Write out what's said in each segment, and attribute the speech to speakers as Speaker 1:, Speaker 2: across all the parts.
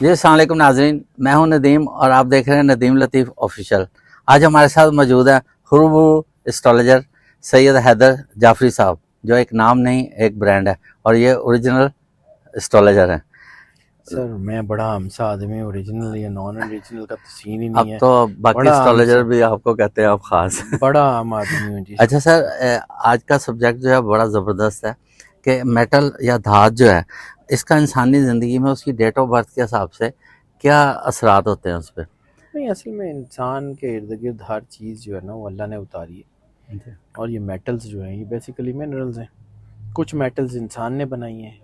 Speaker 1: जी अस्सलाम वालेकुम नाज़रीन, मैं हूं नदीम और आप देख रहे हैं नदीम लतीफ़ ऑफिशियल। आज हमारे साथ मौजूद हैं हुरबू एस्ट्रोलॉजर सैयद हैदर जाफरी साहब, जो एक नाम नहीं एक ब्रांड है और ये ओरिजिनल एस्ट्रोलॉजर हैं।
Speaker 2: सर मैं बड़ा हमसा आदमी, ओरिजिनल या नॉन ओरिजिनल का तो सीन ही
Speaker 1: अब
Speaker 2: नहीं है।
Speaker 1: तो बाकी
Speaker 2: बड़ा
Speaker 1: एस्ट्रोलॉजर भी आपको कहते हैं आप खास।
Speaker 2: बड़ा आम आदमी हूँ जी।
Speaker 1: अच्छा सर, आज का सब्जेक्ट जो है बड़ा ज़बरदस्त है कि मेटल या धात जो है इसका इंसानी ज़िंदगी में उसकी डेट ऑफ बर्थ के हिसाब से क्या असरात होते हैं उस पर।
Speaker 2: नहीं, असल में इंसान के इर्द गिर्द हर चीज़ जो है ना वो अल्लाह ने उतारी है। और ये मेटल्स जो हैं ये बेसिकली मिनरल्स हैं। कुछ मेटल्स इंसान ने बनाई हैं,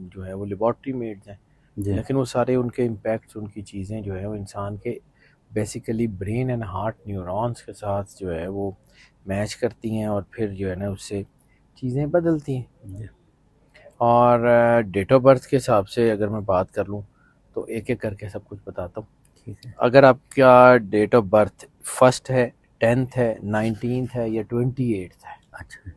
Speaker 2: जो है वो लेबॉर्ट्री मेड्स हैं,
Speaker 1: जी
Speaker 2: लेकिन वो सारे उनके इम्पैक्ट्स, उनकी चीज़ें जो है वो इंसान के basically brain and heart neurons के साथ जो है वो मैच करती हैं और फिर जो है ना उससे चीज़ें बदलती हैं।
Speaker 1: जी
Speaker 2: और डेट ऑफ बर्थ के हिसाब से अगर मैं बात कर लूँ तो एक एक करके सब कुछ बताता हूँ।
Speaker 1: ठीक है।
Speaker 2: अगर आपका डेट ऑफ बर्थ फर्स्ट है, 10th है, 19th है या 28th है,
Speaker 1: अच्छा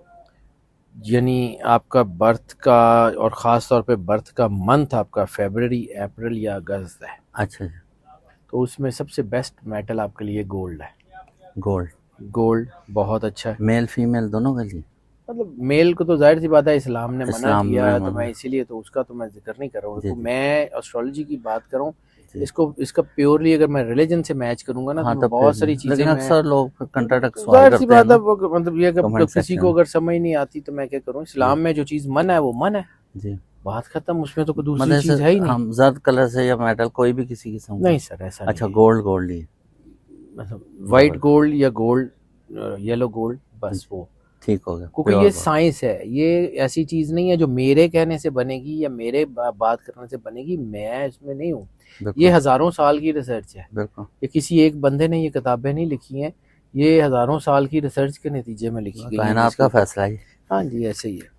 Speaker 2: यानी आपका बर्थ का और ख़ास तौर पे बर्थ का मंथ आपका फरवरी, अप्रैल या अगस्त है,
Speaker 1: अच्छा जी।
Speaker 2: तो उसमें सबसे बेस्ट मेटल आपके लिए गोल्ड है।
Speaker 1: गोल्ड
Speaker 2: गोल्ड बहुत अच्छा है।
Speaker 1: मेल फीमेल दोनों के लिए।
Speaker 2: मतलब मेल को तो जाहिर सी बात है इस्लाम ने मना
Speaker 1: इस्लाम
Speaker 2: किया
Speaker 1: में
Speaker 2: है, तो मैं
Speaker 1: मना।
Speaker 2: इसीलिए तो उसका तो मैं जिक्र नहीं कर रहा हूँ।
Speaker 1: जी
Speaker 2: तो
Speaker 1: जी
Speaker 2: मैं एस्ट्रोलॉजी की बात करूँ,
Speaker 1: जी।
Speaker 2: इसको इसका प्योरली अगर मैं रिलीजन से मैच करूंगा ना तो
Speaker 1: हाँ
Speaker 2: मैं
Speaker 1: तो फिर
Speaker 2: बहुत
Speaker 1: भी
Speaker 2: सारी चीज़ें
Speaker 1: लेकिन
Speaker 2: मैं
Speaker 1: अक्सर लोग कंट्राडिक्ट सवाल
Speaker 2: जाहिर सी
Speaker 1: करते हैं
Speaker 2: बात है
Speaker 1: ना
Speaker 2: मतलब ये कि
Speaker 1: कमेंट
Speaker 2: किसी
Speaker 1: सेक्शन
Speaker 2: को
Speaker 1: में।
Speaker 2: अगर समझ नहीं आती तो मैं क्या करूँ।
Speaker 1: जी
Speaker 2: इस्लाम में जो चीज़ मन है वो मन है,
Speaker 1: जी।
Speaker 2: बात खत्म, उसमें तो कोई दूसरी
Speaker 1: मतलब
Speaker 2: चीज़ है ही
Speaker 1: ऐसे
Speaker 2: नहीं।
Speaker 1: हम जर्द कलर से या मेटल कोई भी किसी किस्म का।
Speaker 2: नहीं सर, ऐसा नहीं
Speaker 1: अच्छा
Speaker 2: है।
Speaker 1: गोल्ड गोल्ड ही
Speaker 2: मतलब वाइट
Speaker 1: जबरदस्त।
Speaker 2: गोल्ड या गोल्ड, येलो गोल्ड, बस
Speaker 1: जी
Speaker 2: वो।
Speaker 1: ठीक हो गया
Speaker 2: क्योंकि
Speaker 1: प्योर
Speaker 2: ये
Speaker 1: गोल्ड।
Speaker 2: साइंस है, ये ऐसी चीज़ नहीं है जो मेरे कहने से बनेगी या मेरे बात करने से बनेगी, मैं इसमें नहीं हूँ। ये
Speaker 1: बिल्कुल
Speaker 2: हज़ारों साल की रिसर्च है।
Speaker 1: बिल्कुल।
Speaker 2: ये किसी एक बंदे ने ये किताबें नहीं लिखी हैं, ये हज़ारों साल की रिसर्च के नतीजे में लिखी गई हैं
Speaker 1: कायनात
Speaker 2: जिसके
Speaker 1: का
Speaker 2: ऊपर।
Speaker 1: फैसला ही।
Speaker 2: हाँ जी, ऐसे ही है।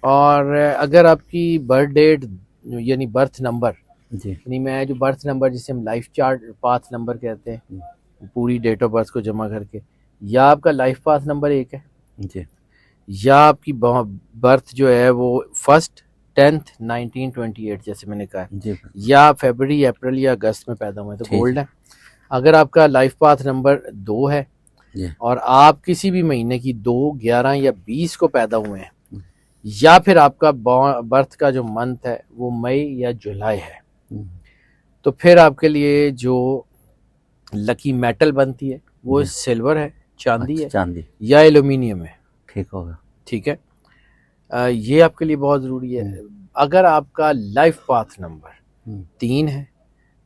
Speaker 2: और अगर आपकी बर्थ डेट यानी बर्थ नंबर,
Speaker 1: जी
Speaker 2: यानी मैं जो बर्थ नंबर जिसे हम लाइफ चार्ट पाथ नंबर कहते हैं, पूरी डेट ऑफ बर्थ को जमा करके, या आपका लाइफ पाथ नंबर 1 है,
Speaker 1: जी
Speaker 2: या आपकी बर्थ जो है वो फर्स्ट, 10th, 19, 28 जैसे मैंने कहा है,
Speaker 1: जी
Speaker 2: या फरवरी, अप्रैल या अगस्त में पैदा हुए तो
Speaker 1: ठीक
Speaker 2: गोल्ड
Speaker 1: है।
Speaker 2: है। अगर आपका लाइफ पाथ नंबर 2 है
Speaker 1: जी
Speaker 2: और आप किसी भी महीने की 2, 11 या 20 को पैदा हुए हैं, या फिर आपका बर्थ का जो मंथ है वो मई या जुलाई है, तो फिर आपके लिए जो लकी मेटल बनती है वो
Speaker 1: जी।
Speaker 2: सिल्वर है, चांदी
Speaker 1: अच्छा
Speaker 2: है
Speaker 1: चांदी
Speaker 2: या एल्यूमिनियम है।
Speaker 1: ठीक होगा।
Speaker 2: ठीक है। ये आपके लिए बहुत ज़रूरी है। अगर आपका लाइफ पाथ नंबर 3 है,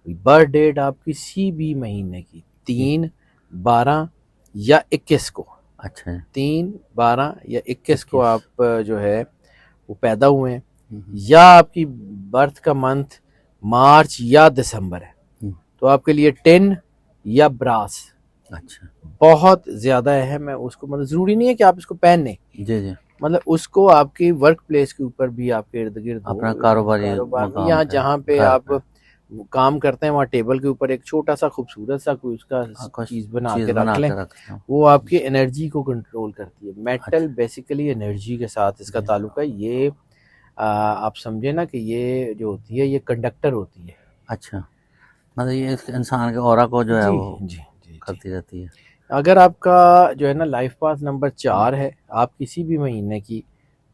Speaker 2: बर्थ डेट आप किसी भी महीने की
Speaker 1: जी
Speaker 2: 3, 12 या 21 को,
Speaker 1: अच्छा है।
Speaker 2: 3, 12 या 21 को
Speaker 1: 21।
Speaker 2: आप जो है वो पैदा हुए हैं, या आपकी बर्थ का मंथ मार्च या दिसंबर है, तो आपके लिए टिन या ब्रास
Speaker 1: अच्छा
Speaker 2: बहुत ज़्यादा अहम है। उसको मतलब ज़रूरी नहीं है कि आप इसको पहने,
Speaker 1: जी जी।
Speaker 2: मतलब उसको आपकी वर्क प्लेस के ऊपर भी आपके इर्द गिर्द हो,
Speaker 1: अपना कारोबारी
Speaker 2: कारोबार में,
Speaker 1: मकाम
Speaker 2: या
Speaker 1: पे
Speaker 2: जहाँ पे
Speaker 1: घर पे
Speaker 2: आप काम करते हैं वहाँ टेबल के ऊपर एक छोटा सा खूबसूरत सा कोई उसका
Speaker 1: कुछ
Speaker 2: चीज़ बना
Speaker 1: चीज़
Speaker 2: के रख
Speaker 1: बना
Speaker 2: लें।
Speaker 1: के रखता हूँ।
Speaker 2: वो आपकी एनर्जी को कंट्रोल करती है। मेटल
Speaker 1: अच्छा
Speaker 2: बेसिकली एनर्जी के साथ इसका
Speaker 1: जी
Speaker 2: ताल्लुक है। ये आप समझे ना कि ये जो होती है ये कंडक्टर होती है।
Speaker 1: अच्छा मतलब ये इस इंसान के ऑरा को जो है
Speaker 2: जी
Speaker 1: वो
Speaker 2: जी जी जी।
Speaker 1: करती रहती है।
Speaker 2: अगर आपका जो है ना लाइफ पाथ नंबर 4 है, आप किसी भी महीने की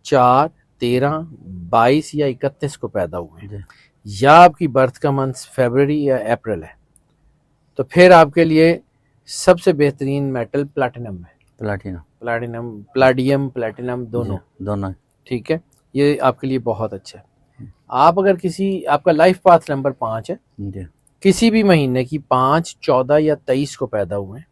Speaker 2: 4, 13, 22 या 31 को पैदा हुए हैं,
Speaker 1: जी
Speaker 2: या आपकी बर्थ का मंथ फरवरी या अप्रैल है, तो फिर आपके लिए सबसे बेहतरीन मेटल प्लैटिनम है।
Speaker 1: प्लाटिना।
Speaker 2: प्लैटिनम, प्लाडियम, प्लैटिनम
Speaker 1: जी
Speaker 2: दोनों।
Speaker 1: दोनों।
Speaker 2: ठीक है, ये आपके लिए बहुत अच्छा है। आप अगर किसी, आपका लाइफ पाथ नंबर 5 है,
Speaker 1: जी
Speaker 2: किसी भी महीने की 5, 14 या 23 को पैदा हुए हैं,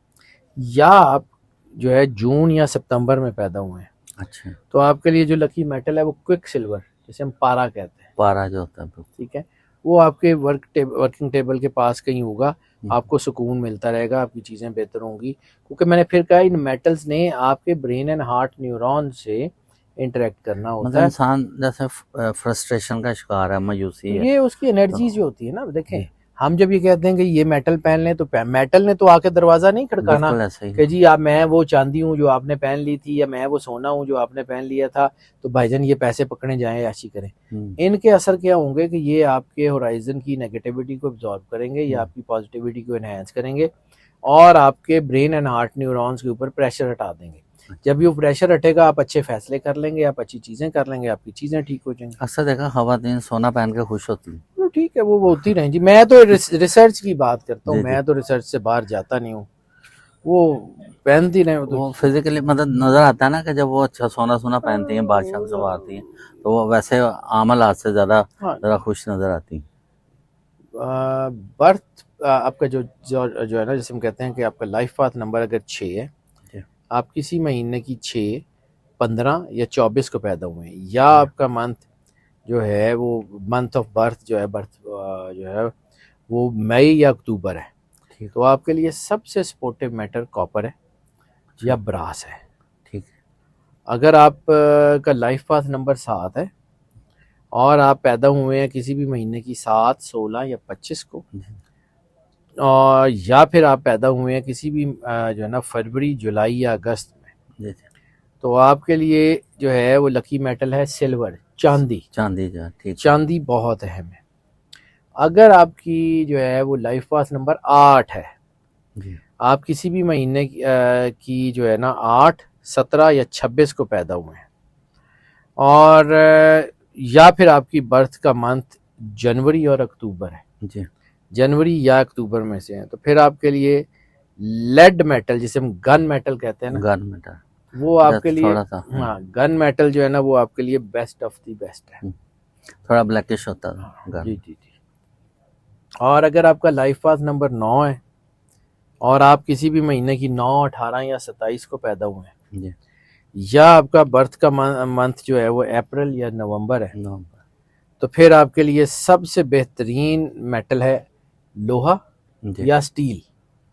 Speaker 2: या आप जो है जून या सितंबर में पैदा हुए हैं,
Speaker 1: अच्छा
Speaker 2: तो आपके लिए जो लकी मेटल है वो क्विक सिल्वर, जिसे हम पारा कहते हैं।
Speaker 1: पारा जो होता है बिल्कुल।
Speaker 2: ठीक है, वो आपके वर्किंग टेबल के पास कहीं होगा, आपको सुकून मिलता रहेगा, आपकी चीज़ें बेहतर होंगी, क्योंकि मैंने फिर कहा इन मेटल्स ने आपके ब्रेन एंड हार्ट न्यूरॉन से इंटरेक्ट करना
Speaker 1: मतलब
Speaker 2: होता है।
Speaker 1: इंसान जैसे फ्रस्ट्रेशन का शिकार है, मायूसी
Speaker 2: तो
Speaker 1: है
Speaker 2: ये उसकी
Speaker 1: तो
Speaker 2: एनर्जी जो होती है ना, देखें
Speaker 1: जी
Speaker 2: हम जब ये कहते हैं कि ये मेटल पहन लें, तो मेटल ने तो आके दरवाजा नहीं खड़काना
Speaker 1: बिल्कुल ऐसे ही।
Speaker 2: कि जी आप, मैं वो चांदी हूँ जो आपने पहन ली थी, या मैं वो सोना हूँ जो आपने पहन लिया था, तो भाईजान ये पैसे पकड़े जाएं, याशी करें। इनके असर क्या होंगे कि ये आपके होराइजन की नेगेटिविटी को एब्जॉर्ब करेंगे, ये आपकी पॉजिटिविटी को एनहांस करेंगे, और आपके ब्रेन एंड हार्ट न्यूरॉन्स के ऊपर प्रेशर हटा देंगे। जब ये प्रेशर हटेगा, आप अच्छे फैसले कर लेंगे, आप अच्छी चीजें कर लेंगे, आपकी चीजें ठीक हो जाएंगी।
Speaker 1: अक्सर देखा खवातीन सोना पहन के खुश होती है।
Speaker 2: तो ठीक है, वो होती रहें जी। मैं तो रिसर्च की बात करता हूँ,
Speaker 1: जी, जी।
Speaker 2: मैं तो रिसर्च से बाहर जाता नहीं हूँ, वो पहनती रहे तो।
Speaker 1: वो फिजिकली मतलब नजर आता है ना कि जब वो अच्छा सोना सोना पहनती हैं, बादशाह से आती हैं, तो वो वैसे आम हालात से ज्यादा
Speaker 2: हाँ,
Speaker 1: जरा खुश नजर आती हैं।
Speaker 2: बर्थ आपका जो है ना, जैसे हम कहते हैं कि आपका लाइफ पाथ नंबर अगर 6 है,
Speaker 1: जी।
Speaker 2: आप किसी महीने की 6, 15 या 24 को पैदा हुए हैं, या आपका मंथ जो है वो मंथ ऑफ बर्थ जो है, बर्थ जो है वो मई या अक्टूबर है,
Speaker 1: ठीक।
Speaker 2: तो आपके लिए सबसे सपोर्टिव मेटल कॉपर है या ब्रास है।
Speaker 1: ठीक है।
Speaker 2: अगर आप का लाइफ पाथ नंबर 7 है और आप पैदा हुए हैं किसी भी महीने की 7, 16 या 25 को, और या फिर आप पैदा हुए हैं किसी भी जो है ना फरवरी, जुलाई या अगस्त में,
Speaker 1: जी, जी।
Speaker 2: तो आपके लिए जो है वो लकी मेटल है सिल्वर, चांदी।
Speaker 1: चांदी जो है, ठीक है।
Speaker 2: चांदी बहुत अहम है। अगर आपकी जो है वो लाइफ पाथ नंबर 8 है,
Speaker 1: जी।
Speaker 2: आप किसी भी महीने की जो है ना 8, 17 या 26 को पैदा हुए हैं, और या फिर आपकी बर्थ का मंथ जनवरी और अक्टूबर है,
Speaker 1: जी।
Speaker 2: जनवरी या अक्टूबर में से है, तो फिर आपके लिए लेड मेटल, जिसे हम गन मेटल कहते हैं ना,
Speaker 1: गन मेटल
Speaker 2: वो आपके लिए,
Speaker 1: थोड़ा सा
Speaker 2: हाँ, गन मेटल जो है ना वो आपके लिए बेस्ट ऑफ द बेस्ट है।
Speaker 1: थोड़ा ब्लैकिश होता है
Speaker 2: जी
Speaker 1: गन।
Speaker 2: जी जी। और अगर आपका लाइफ पाथ नंबर 9 है और आप किसी भी महीने की 9, 18 या 27 को पैदा हुए हैं,
Speaker 1: जी।
Speaker 2: या आपका बर्थ का मंथ जो है वो अप्रैल या नवंबर है,
Speaker 1: नवंबर।
Speaker 2: तो फिर आपके लिए सबसे बेहतरीन मेटल है लोहा
Speaker 1: जी।
Speaker 2: या स्टील।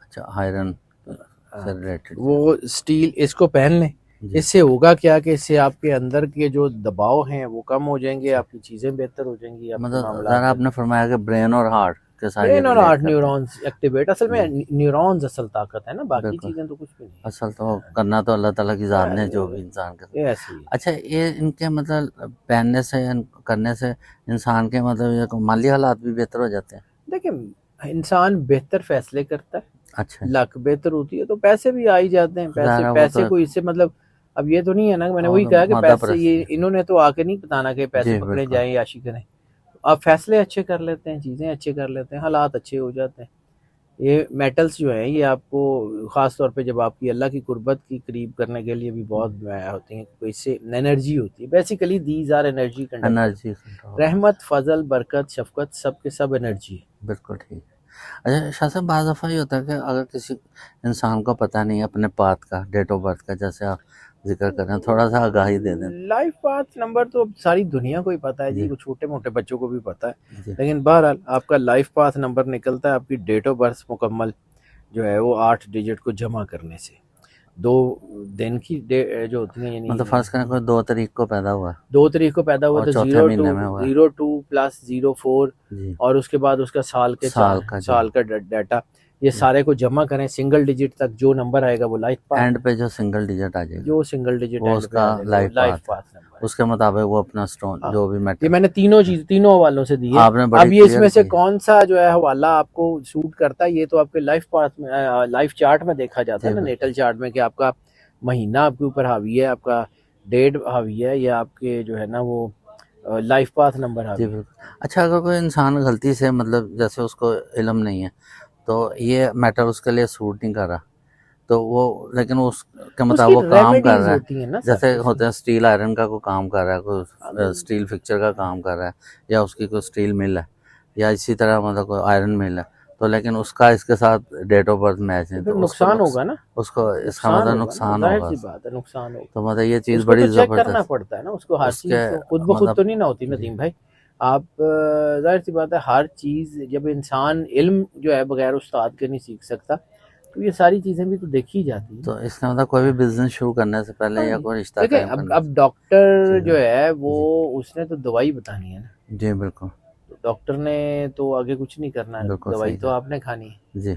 Speaker 1: अच्छा, आयरन से रिलेटेड।
Speaker 2: वो स्टील, इसको पहन लें।
Speaker 1: जी।
Speaker 2: इससे होगा क्या कि इससे आपके अंदर के जो दबाव हैं वो कम हो जाएंगे, आपकी चीजें बेहतर हो जाएंगी, आपके
Speaker 1: मतलब
Speaker 2: मामला
Speaker 1: ज़रा आपने फरमाया कि ब्रेन और हार्ट के साथ ये
Speaker 2: ब्रेन और
Speaker 1: रिलेट
Speaker 2: हार्ट
Speaker 1: करते हैं।
Speaker 2: न्यूरॉन्स एक्टिवेट, असल में न्यूरॉन्स असल ताकत है ना, बाकी
Speaker 1: बिल्कुल।
Speaker 2: चीजें तो कुछ भी नहीं
Speaker 1: असल तो करना तो अल्लाह ताला की ज़ात ने जो भी
Speaker 2: है।
Speaker 1: इंसान का।
Speaker 2: ये ऐसे ही है।
Speaker 1: अच्छा, ये इनके मतलब पहनने से करने से इंसान के मतलब ये माली हालात भी बेहतर हो जाते हैं।
Speaker 2: देखिए, इंसान बेहतर फैसले करता है,
Speaker 1: अच्छा।
Speaker 2: लक बेहतर होती है, तो पैसे भी आ ही जाते हैं। पैसे
Speaker 1: ज़रा वो
Speaker 2: पैसे
Speaker 1: तो
Speaker 2: को इससे मतलब, अब ये तो नहीं है ना, मैंने
Speaker 1: वो
Speaker 2: वही
Speaker 1: तो
Speaker 2: कहा कि
Speaker 1: मादा
Speaker 2: पैसे, ये
Speaker 1: परस्ती है।
Speaker 2: इन्होंने तो आके नहीं बताना कि पैसे
Speaker 1: जी
Speaker 2: पकड़े
Speaker 1: बिल्कुल।
Speaker 2: जाएं, याशी करें। आप फैसले अच्छे कर लेते हैं, चीज़ें अच्छे कर लेते हैं, हालात अच्छे हो जाते हैं। ये मेटल्स जो हैं ये आपको ख़ास तौर पे जब आपकी अल्लाह की कुर्बत की करीब करने के लिए भी बहुत होती हैं, तो इससे एनर्जी होती है। Basically these are energy conductor.
Speaker 1: Energy control.
Speaker 2: रहमत, फजल, बरकत, शफकत, सब के सब एनर्जी है।
Speaker 1: बिल्कुल ठीक है। अच्छा शाह साहब, बाज़ दफ़ा ये होता है कि अगर किसी इंसान को पता नहीं है अपने पाथ का, डेट ऑफ बर्थ का, जैसे आप जिक्र कर रहे हैं, थोड़ा सा आगाही दे दें।
Speaker 2: लाइफ पाथ नंबर तो अब सारी दुनिया को ही पता है जी,
Speaker 1: जी।
Speaker 2: कुछ छोटे मोटे बच्चों को भी पता है।
Speaker 1: जी।
Speaker 2: लेकिन बहरहाल आपका लाइफ पाथ नंबर निकलता है आपकी डेट ऑफ बर्थ मुकम्मल जो है वो 8 डिजिट को जमा करने से। 2 दिन की जो होती हैं,
Speaker 1: मतलब
Speaker 2: यानी
Speaker 1: फ़र्ज़ करें कोई 2 तारीख को पैदा हुआ है
Speaker 2: 2 तारीख को पैदा हुआ
Speaker 1: और
Speaker 2: तो
Speaker 1: चौथे महीने में हुआ है।
Speaker 2: 02 प्लस 04,
Speaker 1: जी।
Speaker 2: और उसके बाद उसका साल के
Speaker 1: साल का जो
Speaker 2: साल का डाटा, ये सारे को जमा करें, सिंगल डिजिट तक जो नंबर आएगा वो लाइफ पाथ,
Speaker 1: एंड पे जो सिंगल डिजिट आ जाएगा
Speaker 2: जो सिंगल डिजिट
Speaker 1: वो
Speaker 2: एंड पे
Speaker 1: उसका
Speaker 2: आ जाएगा वो
Speaker 1: लाइफ
Speaker 2: लाइफ
Speaker 1: पाथ है।
Speaker 2: पाथ नंबर है।
Speaker 1: उसके मुताबिक वो अपना स्टोन
Speaker 2: हाँ,
Speaker 1: जो भी
Speaker 2: ये
Speaker 1: मैटर
Speaker 2: मैंने तीनों चीज तीनों हवालों से दी है।
Speaker 1: आपने बड़ी
Speaker 2: अब ये इसमें
Speaker 1: क्लियर
Speaker 2: से
Speaker 1: की।
Speaker 2: कौन सा जो है हवाला आपको सूट करता है, ये तो आपके लाइफ पाथ में, लाइफ चार्ट में देखा जाता है
Speaker 1: जी
Speaker 2: ना,
Speaker 1: बिल्कुल।
Speaker 2: नेटल चार्ट में, कि आपका महीना आपके ऊपर हावी है, आपका डेट हावी है, या आपके जो है ना वो लाइफ पाथ नंबर
Speaker 1: जी
Speaker 2: हावी है।
Speaker 1: बिल्कुल। अच्छा, अगर कोई इंसान गलती से मतलब जैसे उसको इल्म नहीं है तो ये मैटर उसके लिए सूट नहीं कर रहा, तो वो लेकिन उसके
Speaker 2: उसकी
Speaker 1: मुताबिक वो काम कर
Speaker 2: रेमेडीज
Speaker 1: रहा है,
Speaker 2: होती हैं ना सर,
Speaker 1: जैसे
Speaker 2: उसकी
Speaker 1: होते हैं स्टील आयरन का कोई काम कर रहा है, कोई स्टील फिक्चर का काम कर रहा है, या उसकी कोई स्टील मिल है, या इसी तरह मतलब कोई आयरन मिल है, तो लेकिन उसका इसके साथ डेट ऑफ बर्थ मैच
Speaker 2: तो
Speaker 1: नहीं,
Speaker 2: फिर
Speaker 1: तो
Speaker 2: नुकसान होगा ना,
Speaker 1: उसको इसका
Speaker 2: नुकसान
Speaker 1: मतलब
Speaker 2: होगा ना,
Speaker 1: नुकसान
Speaker 2: जाहिर
Speaker 1: होगा।
Speaker 2: सी बात है, नुकसान होगा।
Speaker 1: तो मतलब ये चीज़
Speaker 2: उसको
Speaker 1: बड़ी
Speaker 2: तो चेक करना
Speaker 1: ज़बरदस्त
Speaker 2: पड़ता है ना, उसको हर
Speaker 1: उसके
Speaker 2: चीज तो खुद ब खुद
Speaker 1: मतलब।
Speaker 2: तो नहीं ना होती
Speaker 1: जी।
Speaker 2: नदीम भाई। आप जाहिर सी बात है, हर चीज जब इंसान इल्म जो है बगैर उस्ताद के नहीं सीख सकता, तो ये सारी चीजें भी तो देखी जाती हैं।
Speaker 1: तो इसका मतलब कोई भी बिजनेस शुरू करने से पहले
Speaker 2: हाँ
Speaker 1: या
Speaker 2: जी,
Speaker 1: कोई रिश्ता
Speaker 2: देखें,
Speaker 1: कायम
Speaker 2: अब
Speaker 1: करने
Speaker 2: अब
Speaker 1: से।
Speaker 2: डॉक्टर
Speaker 1: जी
Speaker 2: जो है वो
Speaker 1: जी।
Speaker 2: उसने तो दवाई बतानी है ना,
Speaker 1: जी बिल्कुल।
Speaker 2: डॉक्टर ने तो आगे कुछ नहीं करना है,
Speaker 1: बिल्कुल
Speaker 2: दवाई
Speaker 1: सही
Speaker 2: तो
Speaker 1: है।
Speaker 2: आपने खानी है।
Speaker 1: जी।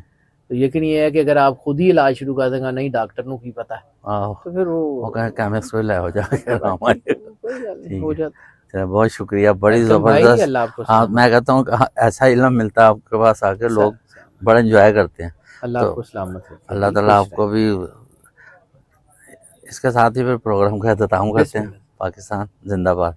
Speaker 2: तो यकीन ये है कि अगर आप खुद ही इलाज शुरू कर देंगे, नहीं डॉक्टर को की पता है,
Speaker 1: आहो,
Speaker 2: तो फिर
Speaker 1: वो कहें केमिस्ट को ले हो जाके
Speaker 2: बस
Speaker 1: आराम
Speaker 2: ठीक है,
Speaker 1: आएगा।
Speaker 2: कोई गल नहीं,
Speaker 1: ठीक
Speaker 2: हो
Speaker 1: है,
Speaker 2: जाता
Speaker 1: चलो बहुत शुक्रिया,
Speaker 2: है।
Speaker 1: बड़ी
Speaker 2: वेलकम भाई,
Speaker 1: ज़बरदस्त।
Speaker 2: अल्लाह आपको
Speaker 1: हाँ, मैं
Speaker 2: सलामत
Speaker 1: कहता हूँ कि हाँ, ऐसा इल्म मिलता है आपके पास आके,
Speaker 2: रखे।
Speaker 1: लोग बड़ा एंजॉय करते हैं।
Speaker 2: अल्लाह
Speaker 1: तो
Speaker 2: आपको सलामत रखे
Speaker 1: अल्लाह
Speaker 2: भाई,
Speaker 1: ताला
Speaker 2: खुश
Speaker 1: आपको
Speaker 2: रहें।
Speaker 1: भी। इसके साथ ही फिर प्रोग्राम का अख्ताम करते हैं।
Speaker 2: बिस्मिल्लाह।
Speaker 1: पाकिस्तान जिंदाबाद।